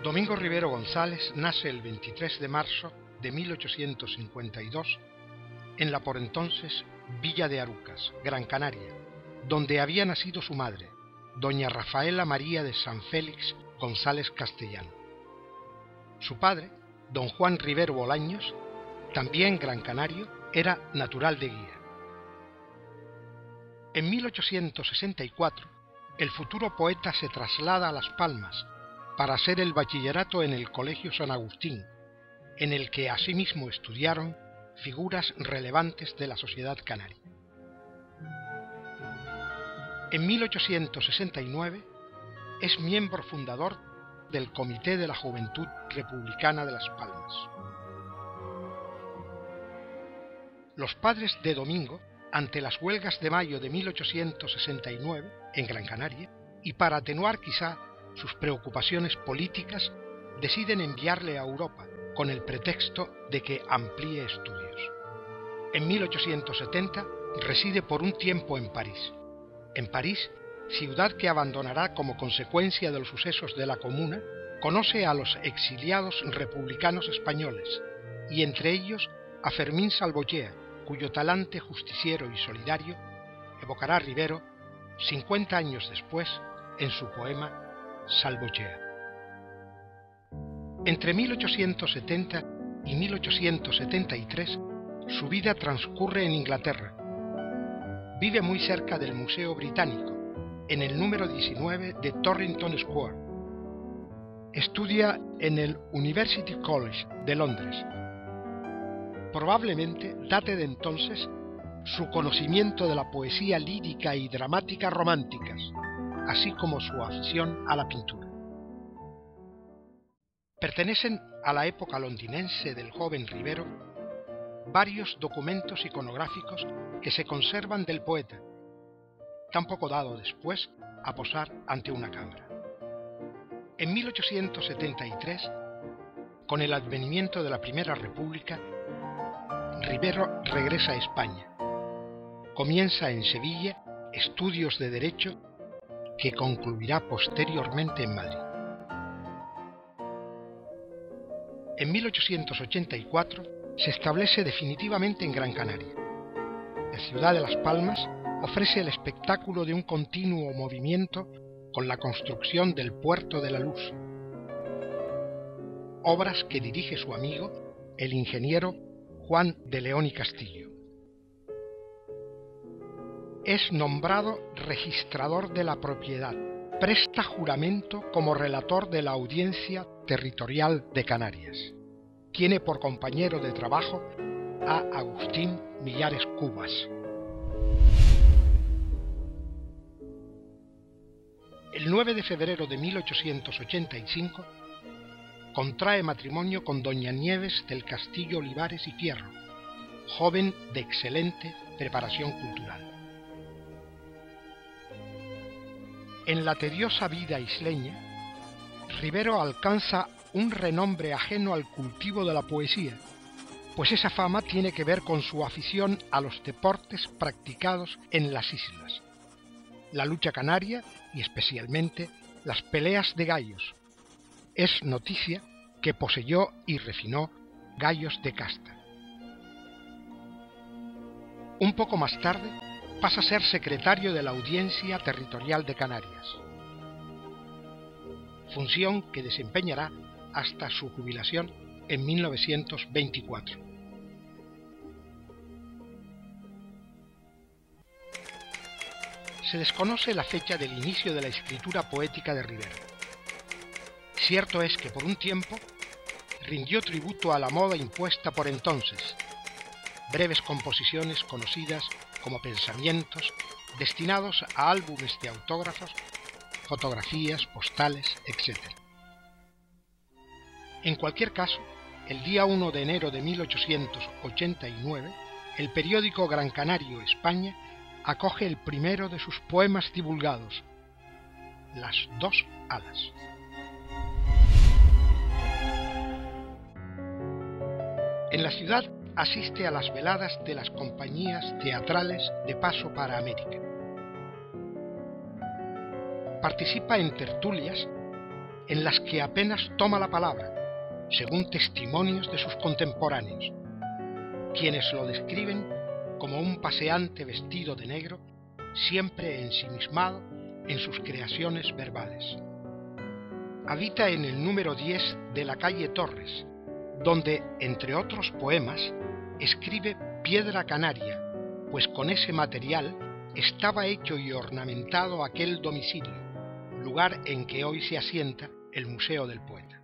Domingo Rivero González nace el 23 de marzo de 1852 en la por entonces Villa de Arucas, Gran Canaria, donde había nacido su madre, doña Rafaela María de San Félix González Castellano. Su padre, don Juan Rivero Bolaños, también gran canario, era natural de Guía. En 1864, el futuro poeta se traslada a Las Palmas para hacer el bachillerato en el Colegio San Agustín, en el que asimismo estudiaron figuras relevantes de la sociedad canaria. En 1869 es miembro fundador del Comité de la Juventud Republicana de Las Palmas. Los padres de Domingo, ante las huelgas de mayo de 1869 en Gran Canaria, y para atenuar quizá sus preocupaciones políticas, deciden enviarle a Europa con el pretexto de que amplíe estudios. En 1870 reside por un tiempo en París. En París, ciudad que abandonará como consecuencia de los sucesos de la Comuna, conoce a los exiliados republicanos españoles y entre ellos a Fermín Salvochea, cuyo talante justiciero y solidario evocará Rivero 50 años después en su poema Salvochea. Entre 1870 y 1873 su vida transcurre en Inglaterra. Vive muy cerca del Museo Británico, en el número 19 de Torrington Square. Estudia en el University College de Londres. Probablemente date de entonces su conocimiento de la poesía lírica y dramática románticas, así como su afición a la pintura. Pertenecen a la época londinense del joven Rivero varios documentos iconográficos que se conservan del poeta, tan poco dado después a posar ante una cámara. En 1873, con el advenimiento de la Primera República, Rivero regresa a España. Comienza en Sevilla estudios de Derecho que concluirá posteriormente en Madrid. En 1884 se establece definitivamente en Gran Canaria. La ciudad de Las Palmas ofrece el espectáculo de un continuo movimiento con la construcción del Puerto de la Luz, obras que dirige su amigo, el ingeniero Juan de León y Castillo. Es nombrado registrador de la propiedad, presta juramento como relator de la Audiencia Territorial de Canarias. Tiene por compañero de trabajo a Agustín Millares Cubas. El 9 de febrero de 1885 contrae matrimonio con doña Nieves del Castillo Olivares y Fierro, joven de excelente preparación cultural. En la tediosa vida isleña, Rivero alcanza un renombre ajeno al cultivo de la poesía, pues esa fama tiene que ver con su afición a los deportes practicados en las islas, la lucha canaria y especialmente las peleas de gallos. Es noticia que poseyó y refinó gallos de casta. Un poco más tarde pasa a ser secretario de la Audiencia Territorial de Canarias, función que desempeñará hasta su jubilación en 1924. Se desconoce la fecha del inicio de la escritura poética de Rivero. Cierto es que por un tiempo rindió tributo a la moda impuesta por entonces, breves composiciones conocidas como pensamientos destinados a álbumes de autógrafos, fotografías, postales, etc. En cualquier caso, el día 1 de enero de 1889, el periódico Gran Canario España acoge el primero de sus poemas divulgados, Las dos alas. En la ciudad asiste a las veladas de las compañías teatrales de paso para América. Participa en tertulias en las que apenas toma la palabra, según testimonios de sus contemporáneos, quienes lo describen como un paseante vestido de negro, siempre ensimismado en sus creaciones verbales. Habita en el número 10 de la calle Torres, donde, entre otros poemas, escribe Piedra Canaria, pues con ese material estaba hecho y ornamentado aquel domicilio, lugar en que hoy se asienta el Museo del Poeta.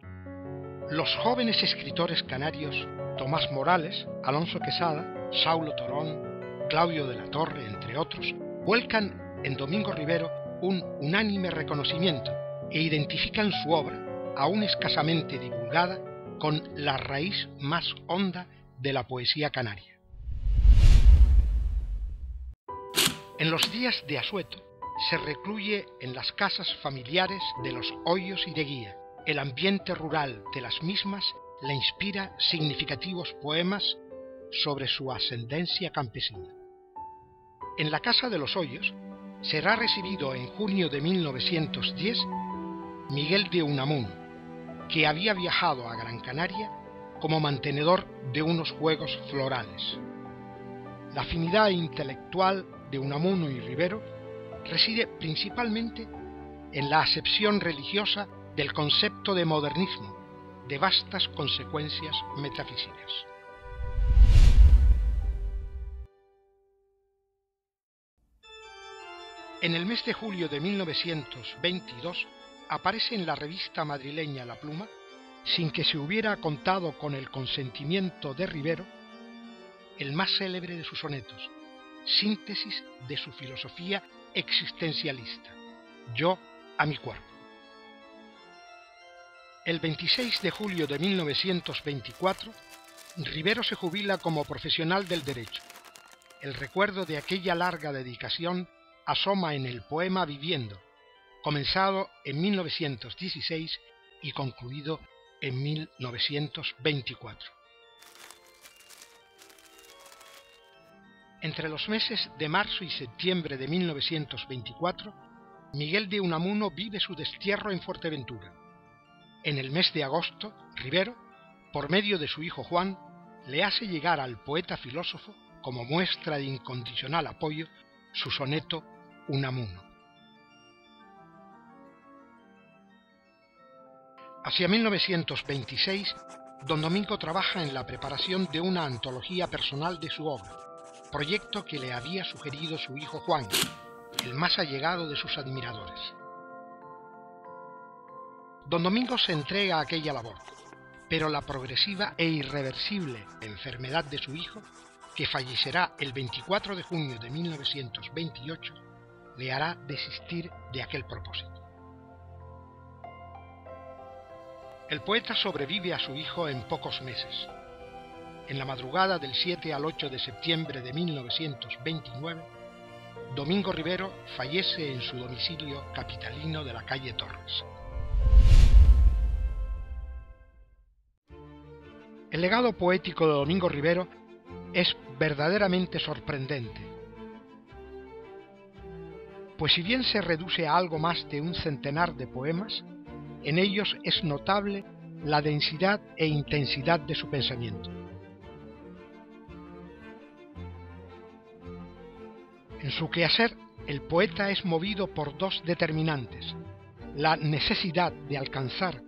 Los jóvenes escritores canarios Tomás Morales, Alonso Quesada, Saulo Torón, Claudio de la Torre, entre otros, vuelcan en Domingo Rivero un unánime reconocimiento e identifican su obra, aún escasamente divulgada, con la raíz más honda de la poesía canaria. En los días de asueto se recluye en las casas familiares de los Hoyos y de Guía. El ambiente rural de las mismas le inspira significativos poemas sobre su ascendencia campesina. En la casa de los Hoyos será recibido en junio de 1910 Miguel de Unamuno, que había viajado a Gran Canaria como mantenedor de unos juegos florales. La afinidad intelectual de Unamuno y Rivero reside principalmente en la acepción religiosa del concepto de modernismo, de vastas consecuencias metafísicas. En el mes de julio de 1922 aparece en la revista madrileña La Pluma, sin que se hubiera contado con el consentimiento de Rivero, el más célebre de sus sonetos, síntesis de su filosofía existencialista, Yo a mi cuerpo. El 26 de julio de 1924, Rivero se jubila como profesional del derecho. El recuerdo de aquella larga dedicación asoma en el poema Viviendo, comenzado en 1916 y concluido en 1924. Entre los meses de marzo y septiembre de 1924, Miguel de Unamuno vive su destierro en Fuerteventura. En el mes de agosto, Rivero, por medio de su hijo Juan, le hace llegar al poeta filósofo, como muestra de incondicional apoyo, su soneto Unamuno. Hacia 1926, don Domingo trabaja en la preparación de una antología personal de su obra, proyecto que le había sugerido su hijo Juan, el más allegado de sus admiradores. Don Domingo se entrega a aquella labor, pero la progresiva e irreversible enfermedad de su hijo, que fallecerá el 24 de junio de 1928, le hará desistir de aquel propósito. El poeta sobrevive a su hijo en pocos meses. En la madrugada del 7 al 8 de septiembre de 1929, Domingo Rivero fallece en su domicilio capitalino de la calle Torres. El legado poético de Domingo Rivero es verdaderamente sorprendente, pues si bien se reduce a algo más de un centenar de poemas, en ellos es notable la densidad e intensidad de su pensamiento. En su quehacer, el poeta es movido por dos determinantes: la necesidad de alcanzar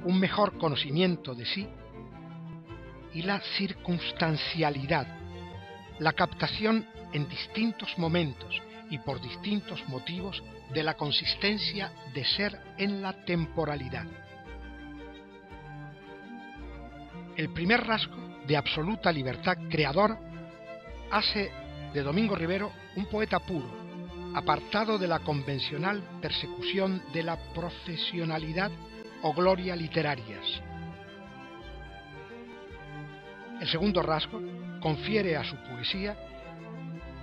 un mejor conocimiento de sí y la circunstancialidad, la captación en distintos momentos y por distintos motivos de la consistencia de ser en la temporalidad. El primer rasgo de absoluta libertad creadora hace de Domingo Rivero un poeta puro, apartado de la convencional persecución de la profesionalidad o gloria literarias. El segundo rasgo confiere a su poesía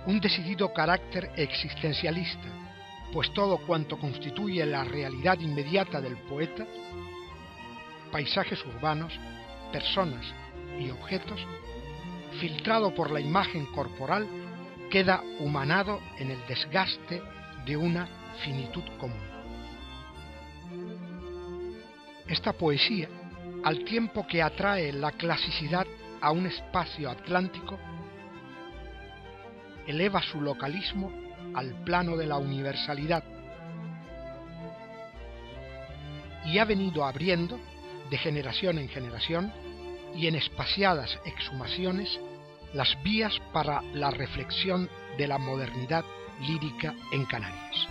un decidido carácter existencialista, pues todo cuanto constituye la realidad inmediata del poeta, paisajes urbanos, personas y objetos, filtrado por la imagen corporal, queda humanado en el desgaste de una finitud común. Esta poesía, al tiempo que atrae la clasicidad a un espacio atlántico, eleva su localismo al plano de la universalidad y ha venido abriendo, de generación en generación y en espaciadas exhumaciones, las vías para la reflexión de la modernidad lírica en Canarias.